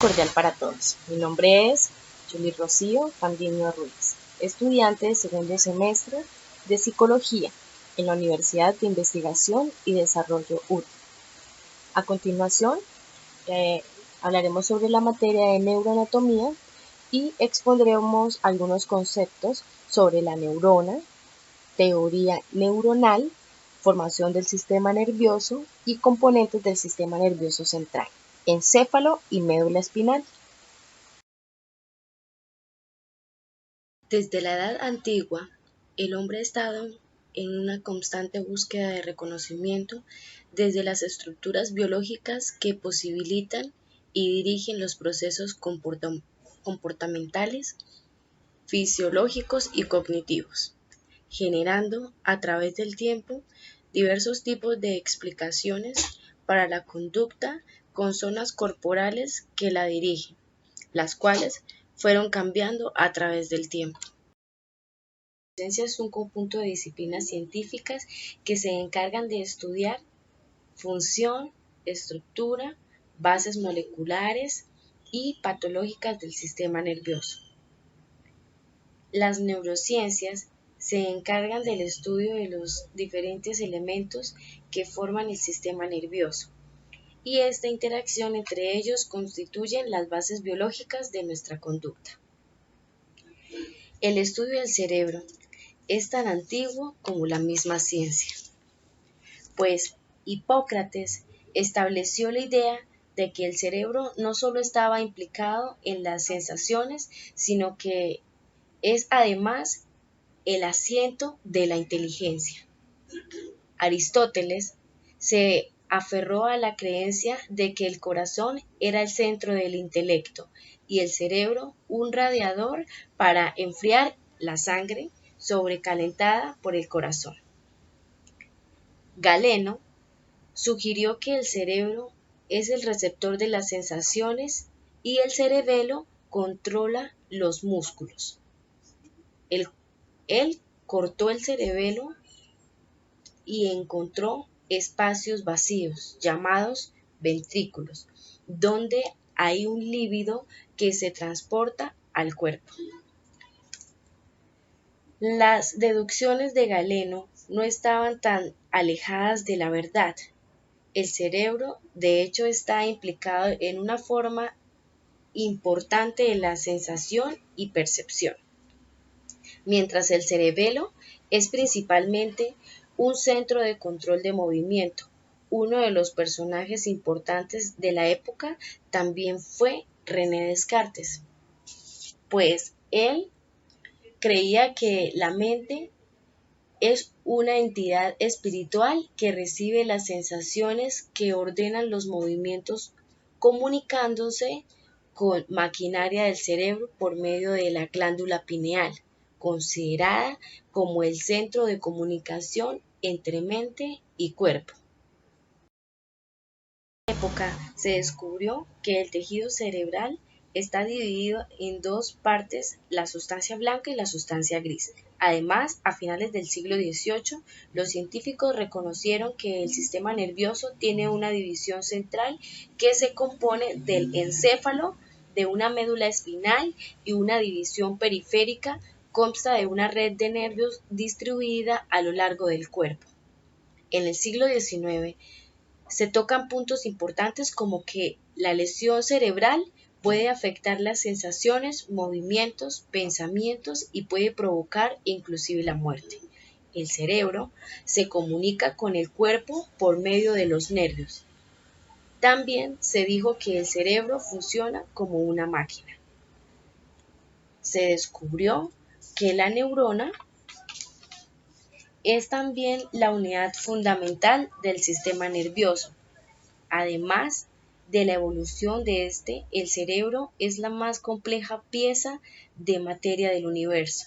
Cordial para todos. Mi nombre es Julie Rocío Pandimio Ruiz, estudiante de segundo semestre de Psicología en la Universidad de Investigación y Desarrollo UR. A continuación, hablaremos sobre la materia de neuroanatomía y expondremos algunos conceptos sobre la neurona, teoría neuronal, formación del sistema nervioso y componentes del sistema nervioso central, encéfalo y médula espinal. Desde la edad antigua, el hombre ha estado en una constante búsqueda de reconocimiento desde las estructuras biológicas que posibilitan y dirigen los procesos comportamentales, fisiológicos y cognitivos, generando a través del tiempo diversos tipos de explicaciones para la conducta con zonas corporales que la dirigen, las cuales fueron cambiando a través del tiempo. La ciencia es un conjunto de disciplinas científicas que se encargan de estudiar función, estructura, bases moleculares y patológicas del sistema nervioso. Las neurociencias se encargan del estudio de los diferentes elementos que forman el sistema nervioso, y esta interacción entre ellos constituyen las bases biológicas de nuestra conducta. El estudio del cerebro es tan antiguo como la misma ciencia, pues Hipócrates estableció la idea de que el cerebro no solo estaba implicado en las sensaciones, sino que es además el asiento de la inteligencia. Aristóteles se aferró a la creencia de que el corazón era el centro del intelecto y el cerebro un radiador para enfriar la sangre sobrecalentada por el corazón. Galeno sugirió que el cerebro es el receptor de las sensaciones y el cerebelo controla los músculos. Él cortó el cerebelo y encontró espacios vacíos llamados ventrículos, donde hay un líbido que se transporta al cuerpo. Las deducciones de Galeno no estaban tan alejadas de la verdad. El cerebro, de hecho, está implicado en una forma importante de la sensación y percepción, mientras el cerebelo es principalmente un centro de control de movimiento. Uno de los personajes importantes de la época también fue René Descartes, pues él creía que la mente es una entidad espiritual que recibe las sensaciones que ordenan los movimientos comunicándose con maquinaria del cerebro por medio de la glándula pineal, considerada como el centro de comunicación entre mente y cuerpo. En esta época se descubrió que el tejido cerebral está dividido en dos partes, la sustancia blanca y la sustancia gris. Además, a finales del siglo XVIII, los científicos reconocieron que el sistema nervioso tiene una división central que se compone del encéfalo, de una médula espinal y una división periférica. Consta de una red de nervios distribuida a lo largo del cuerpo. En el siglo XIX se tocan puntos importantes como que la lesión cerebral puede afectar las sensaciones, movimientos, pensamientos y puede provocar inclusive la muerte. El cerebro se comunica con el cuerpo por medio de los nervios. También se dijo que el cerebro funciona como una máquina. Se descubrió que la neurona es también la unidad fundamental del sistema nervioso. Además de la evolución de este, el cerebro es la más compleja pieza de materia del universo.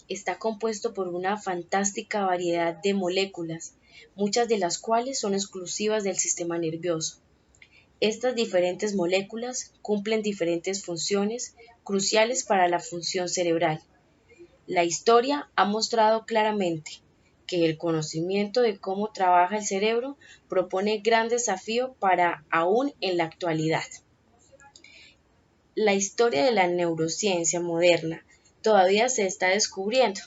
Está compuesto por una fantástica variedad de moléculas, muchas de las cuales son exclusivas del sistema nervioso. Estas diferentes moléculas cumplen diferentes funciones cruciales para la función cerebral. La historia ha mostrado claramente que el conocimiento de cómo trabaja el cerebro propone gran desafío para aún en la actualidad. La historia de la neurociencia moderna todavía se está descubriendo.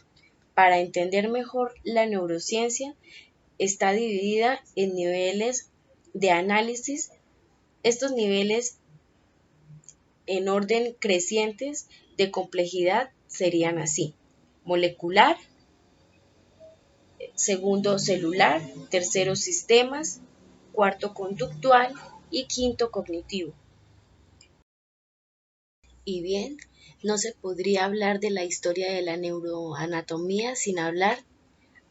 Para entender mejor la neurociencia, está dividida en niveles de análisis. Estos niveles en orden crecientes de complejidad serían así: molecular, segundo celular, tercero sistemas, cuarto conductual y quinto cognitivo. Y bien, no se podría hablar de la historia de la neuroanatomía sin hablar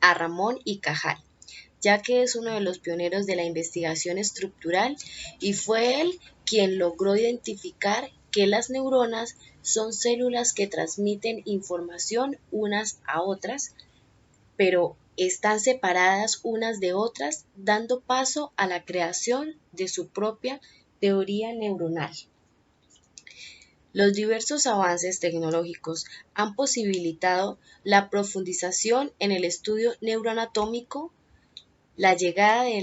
a Ramón y Cajal, ya que es uno de los pioneros de la investigación estructural y fue él quien logró identificar que las neuronas son células que transmiten información unas a otras, pero están separadas unas de otras, dando paso a la creación de su propia teoría neuronal. Los diversos avances tecnológicos han posibilitado la profundización en el estudio neuroanatómico. La llegada de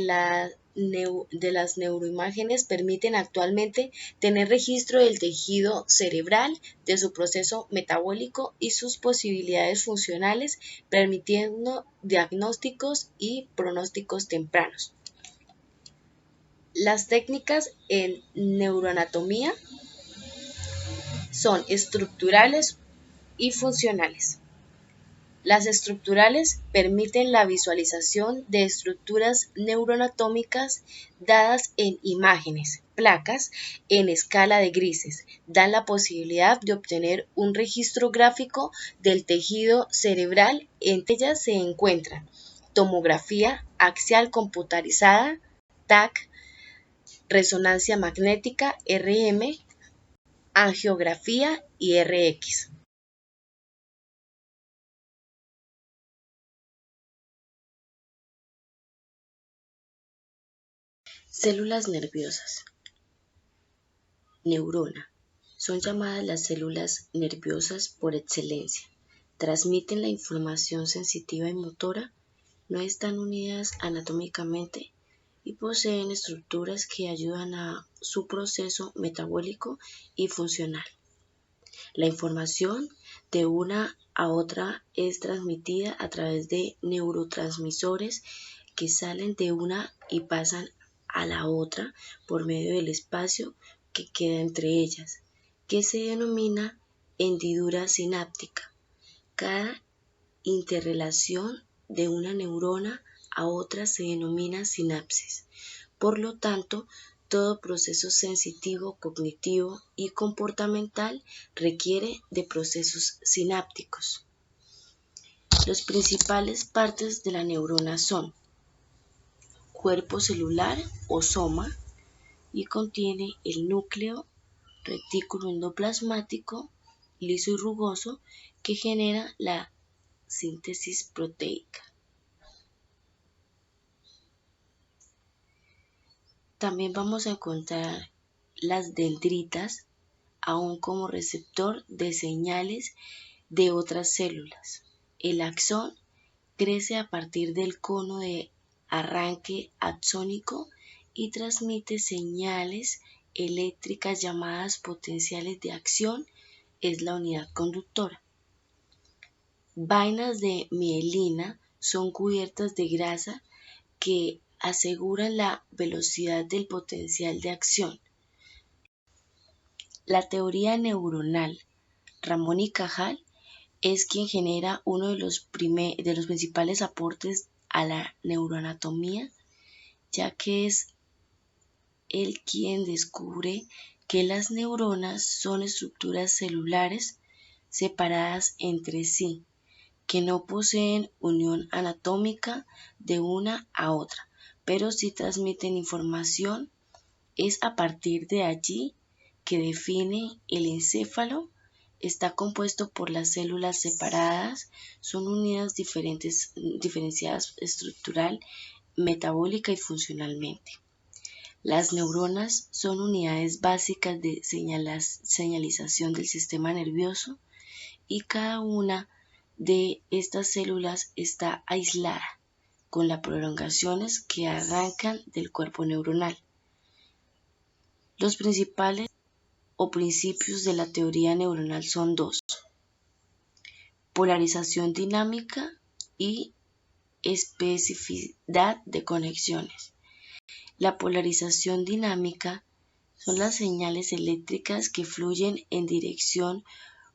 las neuroimágenes permiten actualmente tener registro del tejido cerebral, de su proceso metabólico y sus posibilidades funcionales, permitiendo diagnósticos y pronósticos tempranos. Las técnicas en neuroanatomía son estructurales y funcionales. Las estructurales permiten la visualización de estructuras neuroanatómicas dadas en imágenes, placas, en escala de grises. Dan la posibilidad de obtener un registro gráfico del tejido cerebral. Entre ellas se encuentran tomografía axial computarizada, TAC, resonancia magnética, RM, angiografía y RX. Células nerviosas. Neurona. Son llamadas las células nerviosas por excelencia. Transmiten la información sensitiva y motora, no están unidas anatómicamente y poseen estructuras que ayudan a su proceso metabólico y funcional. La información de una a otra es transmitida a través de neurotransmisores que salen de una y pasan a la otra por medio del espacio que queda entre ellas, que se denomina hendidura sináptica. Cada interrelación de una neurona a otra se denomina sinapsis. Por lo tanto, todo proceso sensitivo, cognitivo y comportamental requiere de procesos sinápticos. Las principales partes de la neurona son cuerpo celular o soma, y contiene el núcleo, retículo endoplasmático, liso y rugoso, que genera la síntesis proteica. También vamos a encontrar las dendritas, aún como receptor de señales de otras células. El axón crece a partir del cono de arranque axónico y transmite señales eléctricas llamadas potenciales de acción, es la unidad conductora. Vainas de mielina son cubiertas de grasa que aseguran la velocidad del potencial de acción. La teoría neuronal Ramón y Cajal es quien genera uno de los principales aportes a la neuroanatomía, ya que es él quien descubre que las neuronas son estructuras celulares separadas entre sí, que no poseen unión anatómica de una a otra, pero sí transmiten información. Es a partir de allí que define el encéfalo. Está compuesto por las células separadas, son unidades diferenciadas estructural, metabólica y funcionalmente. Las neuronas son unidades básicas de señalización del sistema nervioso y cada una de estas células está aislada, con las prolongaciones que arrancan del cuerpo neuronal. Los principales o principios de la teoría neuronal son dos: polarización dinámica y especificidad de conexiones. La polarización dinámica son las señales eléctricas que fluyen en dirección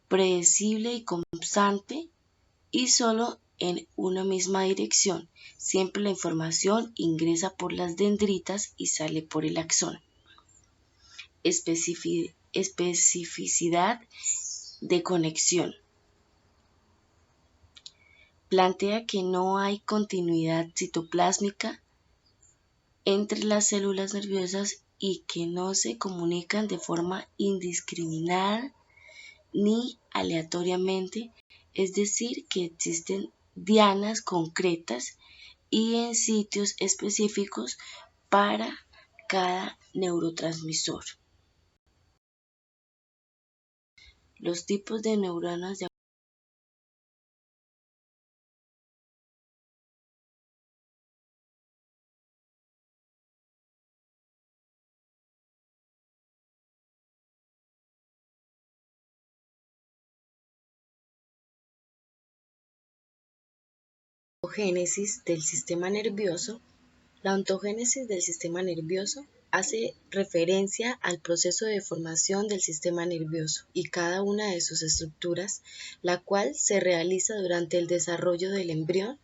predecible y constante y solo en una misma dirección. Siempre la información ingresa por las dendritas y sale por el axón. Especificidad de conexión. Plantea que no hay continuidad citoplásmica entre las células nerviosas y que no se comunican de forma indiscriminada ni aleatoriamente, es decir, que existen dianas concretas y en sitios específicos para cada neurotransmisor. Los tipos de neuronas de ontogénesis del sistema nervioso. La ontogénesis del sistema nervioso hace referencia al proceso de formación del sistema nervioso y cada una de sus estructuras, la cual se realiza durante el desarrollo del embrión.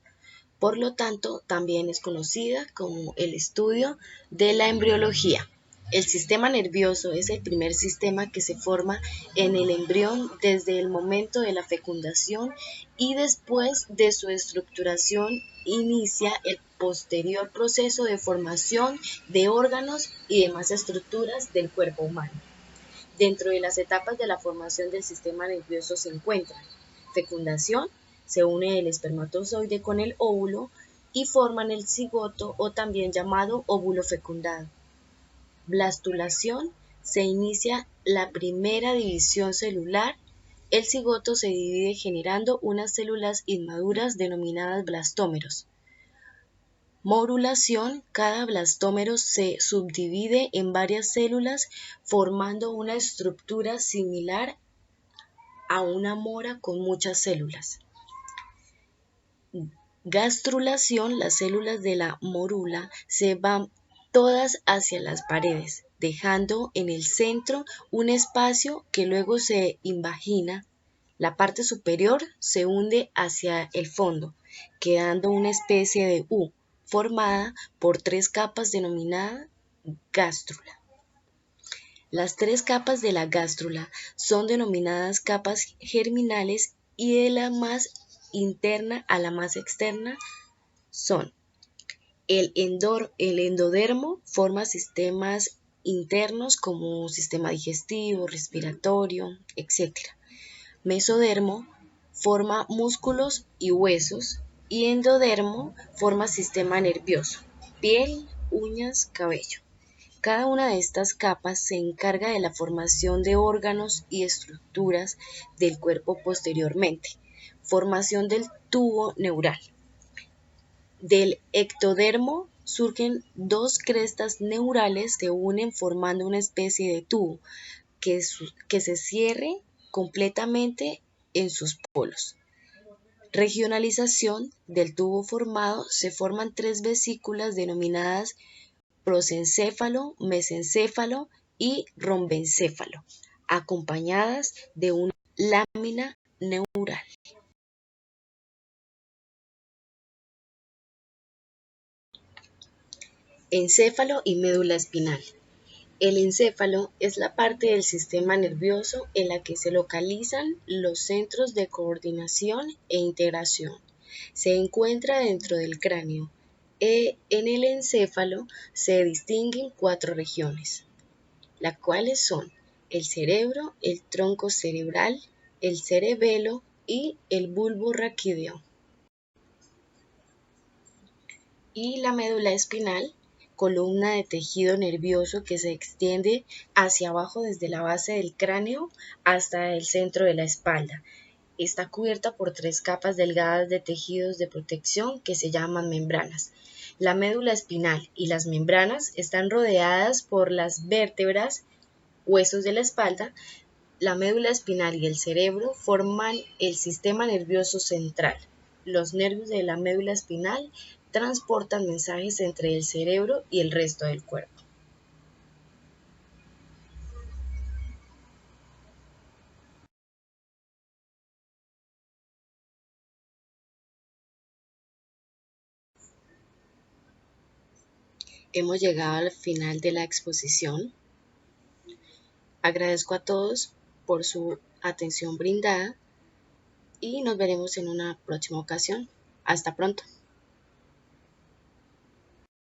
Por lo tanto, también es conocida como el estudio de la embriología. El sistema nervioso es el primer sistema que se forma en el embrión desde el momento de la fecundación y después de su estructuración inicia el posterior proceso de formación de órganos y demás estructuras del cuerpo humano. Dentro de las etapas de la formación del sistema nervioso se encuentran fecundación, se une el espermatozoide con el óvulo y forman el cigoto o también llamado óvulo fecundado. Blastulación, se inicia la primera división celular. El cigoto se divide generando unas células inmaduras denominadas blastómeros. Morulación, cada blastómero se subdivide en varias células formando una estructura similar a una mora con muchas células. Gastrulación, las células de la morula se van todas hacia las paredes, dejando en el centro un espacio que luego se invagina. La parte superior se hunde hacia el fondo, quedando una especie de U, formada por 3 capas denominada gástrula. Las 3 capas de la gástrula son denominadas capas germinales y de la más interna a la más externa son el endodermo, forma sistemas internos como sistema digestivo, respiratorio, etc. Mesodermo forma músculos y huesos y endodermo forma sistema nervioso, piel, uñas, cabello. Cada una de estas capas se encarga de la formación de órganos y estructuras del cuerpo posteriormente. Formación del tubo neural. Del ectodermo surgen 2 crestas neurales que se unen formando una especie de tubo que se cierre completamente en sus polos. Regionalización del tubo formado, se forman 3 vesículas denominadas prosencéfalo, mesencéfalo y rombencéfalo, acompañadas de una lámina neural. Encéfalo y médula espinal. El encéfalo es la parte del sistema nervioso en la que se localizan los centros de coordinación e integración. Se encuentra dentro del cráneo. En el encéfalo se distinguen 4 regiones, las cuales son el cerebro, el tronco cerebral, el cerebelo y el bulbo raquídeo. Y la médula espinal, columna de tejido nervioso que se extiende hacia abajo desde la base del cráneo hasta el centro de la espalda. Está cubierta por 3 capas delgadas de tejidos de protección que se llaman membranas. La médula espinal y las membranas están rodeadas por las vértebras huesos de la espalda, la médula espinal y el cerebro forman el sistema nervioso central. Los nervios de la médula espinal transportan mensajes entre el cerebro y el resto del cuerpo. Hemos llegado al final de la exposición. Agradezco a todos por su atención brindada y nos veremos en una próxima ocasión. Hasta pronto.